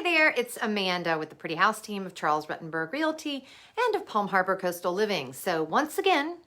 there, it's Amanda with the Pretty House team of Charles Rutenberg Realty and of Palm Harbor Coastal Living. So once again,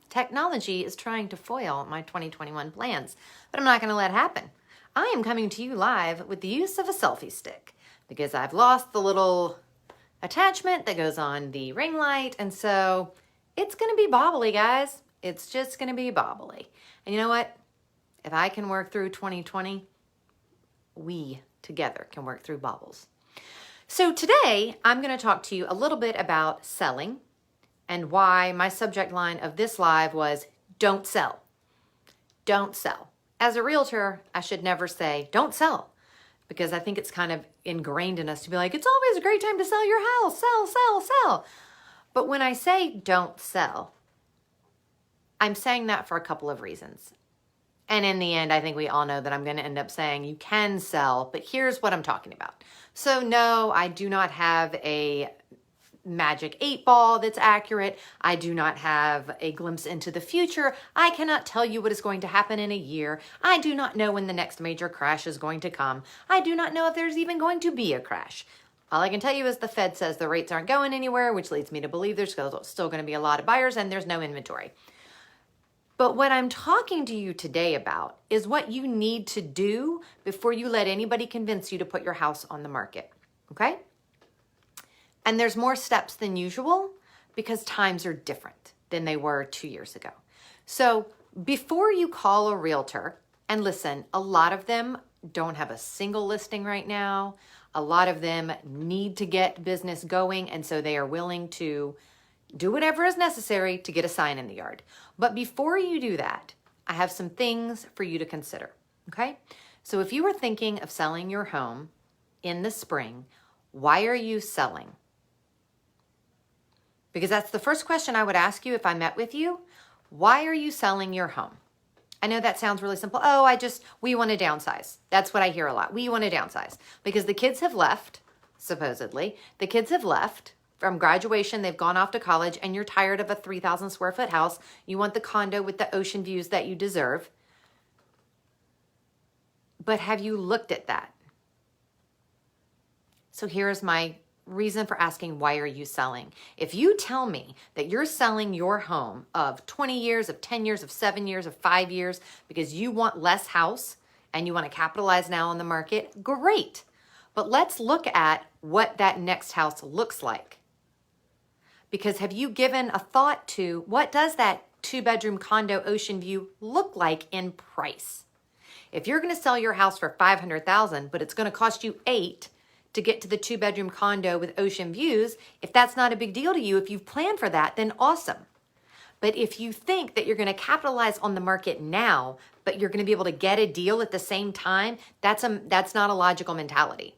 technology is trying to foil my 2021 plans, but I'm not going to let it happen. I am coming to you live with the use of a selfie stick because I've lost the little attachment that goes on the ring light, and so it's going to be bobbly, guys. It's just going to be bobbly. And you know what? If I can work through 2020, we together can work through bobbles. So today, I'm going to talk to you a little bit about selling and why my subject line of this live was don't sell. Don't sell. As a realtor, I should never say don't sell, because I think it's kind of ingrained in us to be like, it's always a great time to sell your house. Sell, sell, sell. But when I say don't sell, I'm saying that for a couple of reasons. And in the end, I think we all know that I'm going to end up saying you can sell, but here's what I'm talking about. So no, I do not have a magic 8-ball that's accurate. I do not have a glimpse into the future. I cannot tell you what is going to happen in a year. I do not know when the next major crash is going to come. I do not know if there's even going to be a crash. All I can tell you is the Fed says the rates aren't going anywhere, which leads me to believe there's still going to be a lot of buyers and there's no inventory. But what I'm talking to you today about is what you need to do before you let anybody convince you to put your house on the market, okay? And there's more steps than usual because times are different than they were 2 years ago. So before you call a realtor, and listen, a lot of them don't have a single listing right now. A lot of them need to get business going, and so they are willing to do whatever is necessary to get a sign in the yard. But before you do that, I have some things for you to consider, okay? So if you were thinking of selling your home in the spring, why are you selling? Because that's the first question I would ask you if I met with you. Why are you selling your home? I know that sounds really simple. Oh, we want to downsize. That's what I hear a lot. We want to downsize because the kids have left, supposedly. The kids have left from graduation. They've gone off to college and you're tired of a 3,000 square foot house. You want the condo with the ocean views that you deserve. But have you looked at that? So here's my reason for asking, why are you selling? If you tell me that you're selling your home of 20 years, of 10 years, of 7 years, of 5 years, because you want less house and you want to capitalize now on the market, great. But let's look at what that next house looks like. Because have you given a thought to what does that 2-bedroom condo ocean view look like in price? If you're going to sell your house for $500,000, but it's going to cost you $8,000 to get to the 2-bedroom condo with ocean views, if that's not a big deal to you, if you've planned for that, then awesome. But if you think that you're going to capitalize on the market now, but you're going to be able to get a deal at the same time, that's not a logical mentality.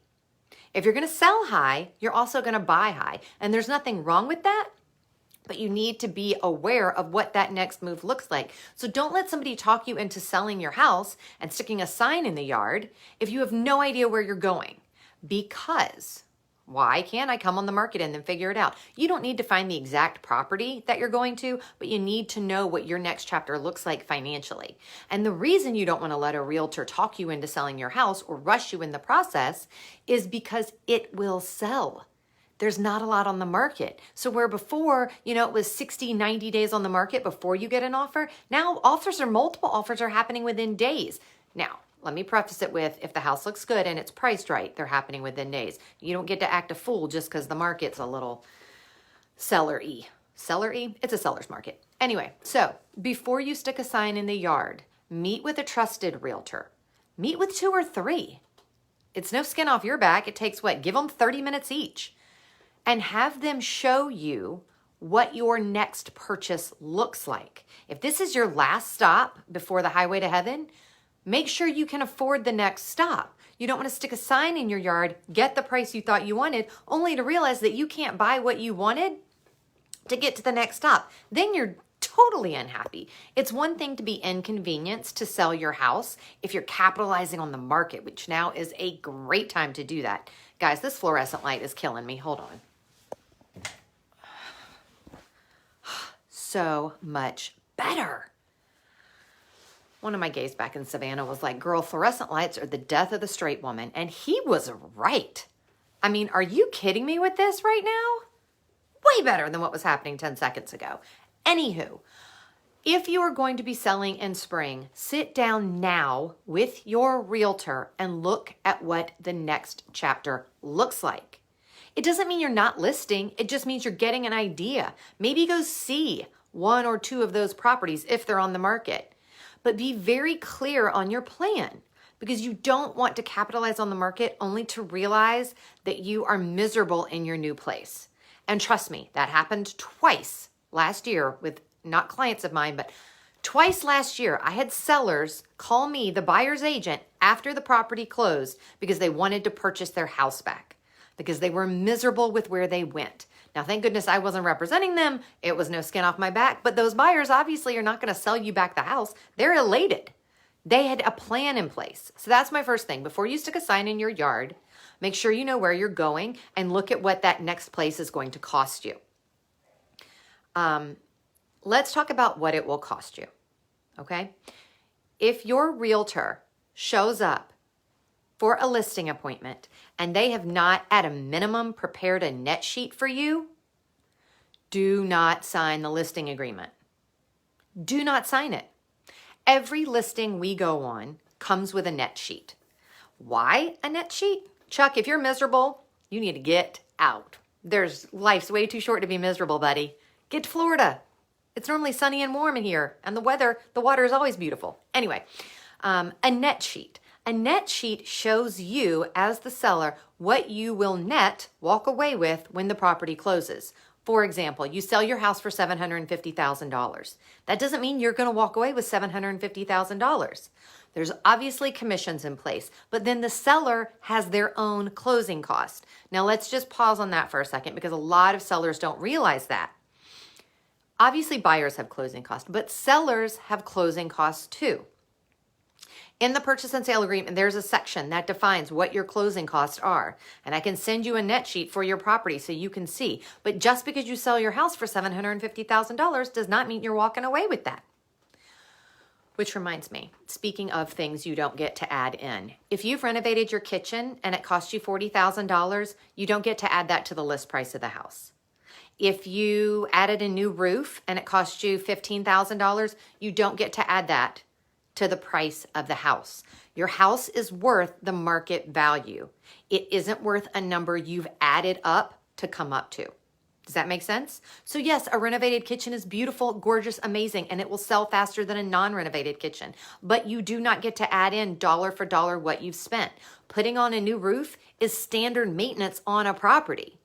If you're going to sell high, you're also going to buy high. And there's nothing wrong with that, but you need to be aware of what that next move looks like. So don't let somebody talk you into selling your house and sticking a sign in the yard if you have no idea where you're going. Because why can't I come on the market and then figure it out? You don't need to find the exact property that you're going to, but you need to know what your next chapter looks like financially. And the reason you don't want to let a realtor talk you into selling your house or rush you in the process is because it will sell. There's not a lot on the market. So where before, it was 60, 90 days on the market before you get an offer, now multiple offers are happening within days. Now, let me preface it with, if the house looks good and it's priced right, they're happening within days. You don't get to act a fool just because the market's a little seller-y. Seller-y? It's a seller's market. Anyway, so before you stick a sign in the yard, meet with a trusted realtor. Meet with 2 or 3. It's no skin off your back. It takes give them 30 minutes each. And have them show you what your next purchase looks like. If this is your last stop before the highway to heaven, make sure you can afford the next stop. You don't want to stick a sign in your yard, get the price you thought you wanted, only to realize that you can't buy what you wanted to get to the next stop. Then you're totally unhappy. It's one thing to be inconvenienced to sell your house if you're capitalizing on the market, which now is a great time to do that. Guys, this fluorescent light is killing me. Hold on. So much better. One of my gays back in Savannah was like, girl, fluorescent lights are the death of the straight woman. And he was right. I mean, are you kidding me with this right now? Way better than what was happening 10 seconds ago. Anywho, if you are going to be selling in spring, sit down now with your realtor and look at what the next chapter looks like. It doesn't mean you're not listing. It just means you're getting an idea. Maybe go see one or two of those properties if they're on the market. But be very clear on your plan, because you don't want to capitalize on the market only to realize that you are miserable in your new place. And trust me, that happened twice last year with not clients of mine, but twice last year. I had sellers call me, the buyer's agent, after the property closed because they wanted to purchase their house back, because they were miserable with where they went. Now, thank goodness I wasn't representing them. It was no skin off my back, but those buyers obviously are not going to sell you back the house. They're elated. They had a plan in place. So that's my first thing. Before you stick a sign in your yard, make sure you know where you're going and look at what that next place is going to cost you. Let's talk about what it will cost you, okay? If your realtor shows up for a listing appointment and they have not at a minimum prepared a net sheet for you, do not sign the listing agreement. Do not sign it. Every listing we go on comes with a net sheet. Why a net sheet? Chuck, if you're miserable, you need to get out. Life's way too short to be miserable, buddy. Get to Florida. It's normally sunny and warm in here, and the water is always beautiful. Anyway, a net sheet. A net sheet shows you, as the seller, what you will net walk away with when the property closes. For example, you sell your house for $750,000. That doesn't mean you're going to walk away with $750,000. There's obviously commissions in place, but then the seller has their own closing cost. Now let's just pause on that for a second, because a lot of sellers don't realize that. Obviously buyers have closing costs, but sellers have closing costs too. In the purchase and sale agreement, there's a section that defines what your closing costs are. And I can send you a net sheet for your property so you can see. But just because you sell your house for $750,000 does not mean you're walking away with that. Which reminds me, speaking of things you don't get to add in. If you've renovated your kitchen and it cost you $40,000, you don't get to add that to the list price of the house. If you added a new roof and it cost you $15,000, you don't get to add that to the price of the house. Your house is worth the market value. It isn't worth a number you've added up to come up to. Does that make sense? So yes, a renovated kitchen is beautiful, gorgeous, amazing, and it will sell faster than a non-renovated kitchen. But you do not get to add in dollar for dollar what you've spent. Putting on a new roof is standard maintenance on a property.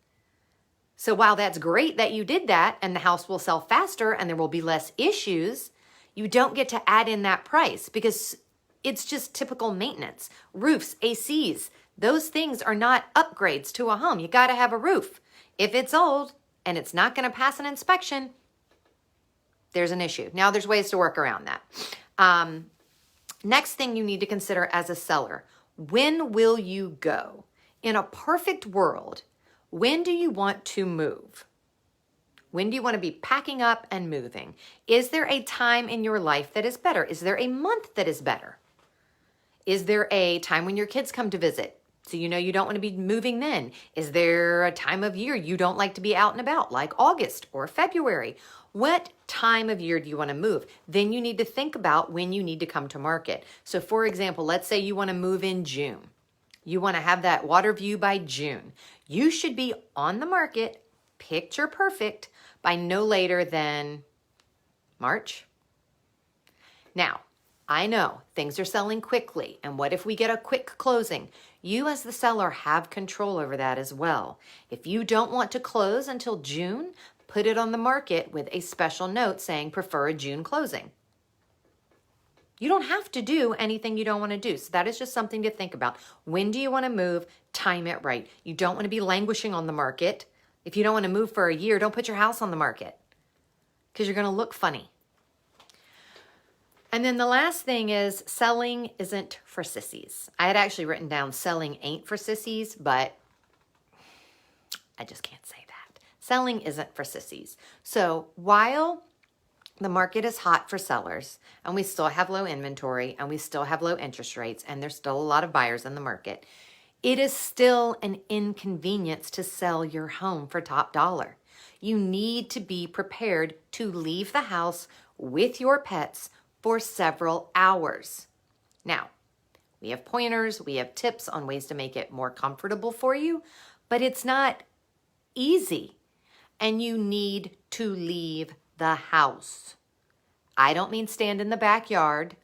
So while that's great that you did that and the house will sell faster and there will be less issues, you don't get to add in that price because it's just typical maintenance. Roofs, ACs, those things are not upgrades to a home. You got to have a roof. If it's old and it's not going to pass an inspection, there's an issue. Now there's ways to work around that. Next thing you need to consider as a seller, when will you go? In a perfect world, when do you want to move? When do you want to be packing up and moving? Is there a time in your life that is better? Is there a month that is better? Is there a time when your kids come to visit? So you know you don't want to be moving then. Is there a time of year you don't like to be out and about, like August or February? What time of year do you want to move? Then you need to think about when you need to come to market. So for example, let's say you want to move in June. You want to have that water view by June. You should be on the market, picture perfect, by no later than March. Now, I know things are selling quickly, and what if we get a quick closing? You as the seller have control over that as well. If you don't want to close until June, put it on the market with a special note saying prefer a June closing. You don't have to do anything you don't want to do. So that is just something to think about. When do you want to move? Time it right. You don't want to be languishing on the market. If you don't want to move for a year, don't put your house on the market because you're going to look funny. And then the last thing is selling isn't for sissies. I had actually written down selling ain't for sissies, but I just can't say that. Selling isn't for sissies. So while the market is hot for sellers and we still have low inventory and we still have low interest rates and there's still a lot of buyers in the market, it is still an inconvenience to sell your home for top dollar. You need to be prepared to leave the house with your pets for several hours. Now, we have pointers, we have tips on ways to make it more comfortable for you, but it's not easy, and you need to leave the house. I don't mean stand in the backyard.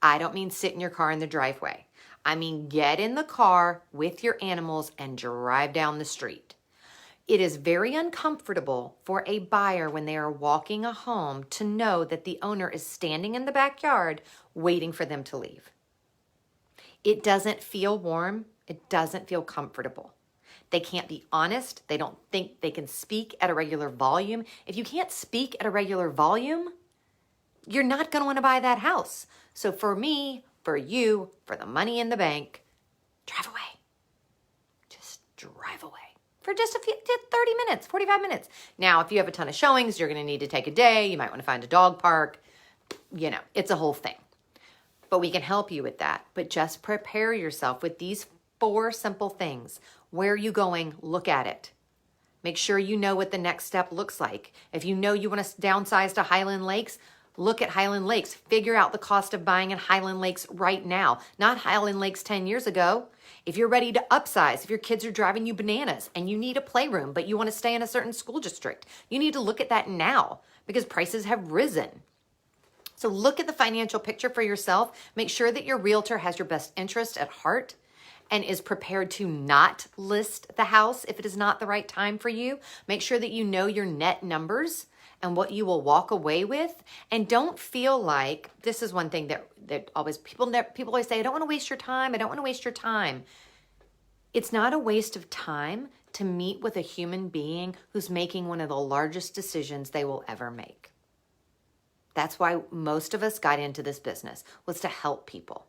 I don't mean sit in your car in the driveway. I mean get in the car with your animals and drive down the street. It is very uncomfortable for a buyer when they are walking a home to know that the owner is standing in the backyard waiting for them to leave. It doesn't feel warm. It doesn't feel comfortable. They can't be honest. They don't think they can speak at a regular volume. If you can't speak at a regular volume, you're not going to want to buy that house. So for me, for you, for the money in the bank, drive away. Just drive away for just 30 minutes, 45 minutes. Now, if you have a ton of showings, you're going to need to take a day. You might want to find a dog park. You know, it's a whole thing. But we can help you with that. But just prepare yourself with these 4 simple things. Where are you going? Look at it. Make sure you know what the next step looks like. If you know you want to downsize to Highland Lakes, look at Highland Lakes. Figure out the cost of buying in Highland Lakes right now, not Highland Lakes 10 years ago. If you're ready to upsize, if your kids are driving you bananas and you need a playroom, but you want to stay in a certain school district, you need to look at that now because prices have risen. So look at the financial picture for yourself. Make sure that your realtor has your best interest at heart and is prepared to not list the house if it is not the right time for you. Make sure that you know your net numbers and what you will walk away with. And don't feel like, this is one thing that always, people always say, I don't want to waste your time. I don't want to waste your time. It's not a waste of time to meet with a human being who's making one of the largest decisions they will ever make. That's why most of us got into this business, was to help people.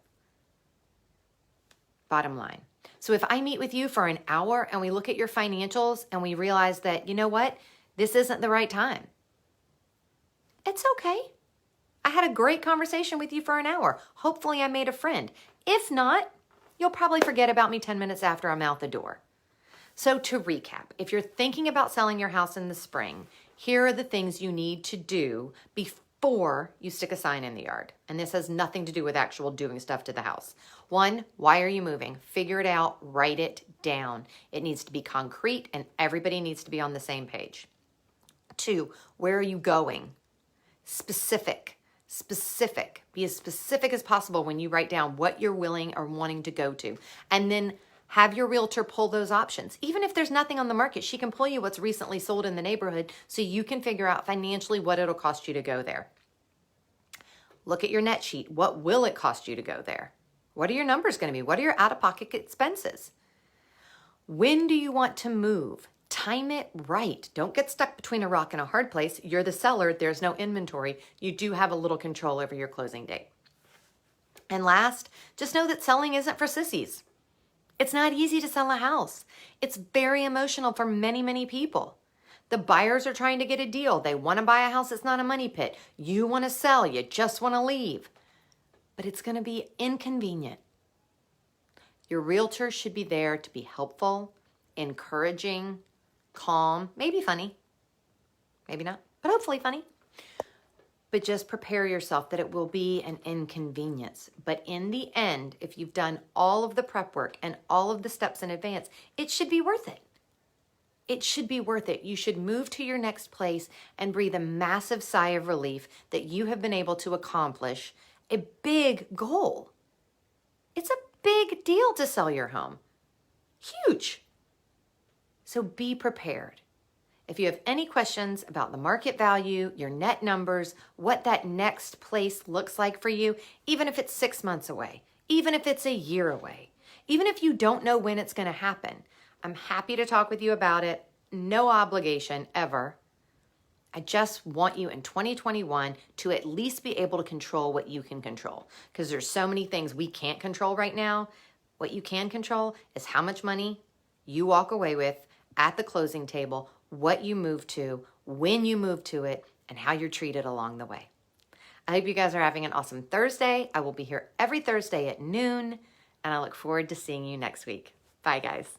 Bottom line. So if I meet with you for an hour and we look at your financials and we realize that, you know what, this isn't the right time, it's okay. I had a great conversation with you for an hour. Hopefully I made a friend. If not, you'll probably forget about me 10 minutes after I'm out the door. So to recap, if you're thinking about selling your house in the spring, here are the things you need to do before you stick a sign in the yard. And this has nothing to do with actual doing stuff to the house. 1, why are you moving? Figure it out, write it down. It needs to be concrete and everybody needs to be on the same page. 2, where are you going? Specific. Be as specific as possible when you write down what you're willing or wanting to go to. And then have your realtor pull those options. Even if there's nothing on the market, she can pull you what's recently sold in the neighborhood so you can figure out financially what it'll cost you to go there. Look at your net sheet. What will it cost you to go there? What are your numbers going to be? What are your out-of-pocket expenses? When do you want to move? Time it right. Don't get stuck between a rock and a hard place. You're the seller. There's no inventory. You do have a little control over your closing date. And last, just know that selling isn't for sissies. It's not easy to sell a house. It's very emotional for many, many people. The buyers are trying to get a deal. They want to buy a house that's not a money pit. You want to sell. You just want to leave. But it's going to be inconvenient. Your realtor should be there to be helpful, encouraging, calm, maybe funny, maybe not, but hopefully funny. But just prepare yourself that it will be an inconvenience. But in the end, if you've done all of the prep work and all of the steps in advance, it should be worth it. It should be worth it. You should move to your next place and breathe a massive sigh of relief that you have been able to accomplish a big goal. It's a big deal to sell your home. Huge. So be prepared. If you have any questions about the market value, your net numbers, what that next place looks like for you, even if it's 6 months away, even if it's a year away, even if you don't know when it's going to happen, I'm happy to talk with you about it. No obligation ever. I just want you in 2021 to at least be able to control what you can control, because there's so many things we can't control right now. What you can control is how much money you walk away with at the closing table, what you move to, when you move to it, and how you're treated along the way. I hope you guys are having an awesome Thursday. I will be here every Thursday at noon, and I look forward to seeing you next week. Bye, guys.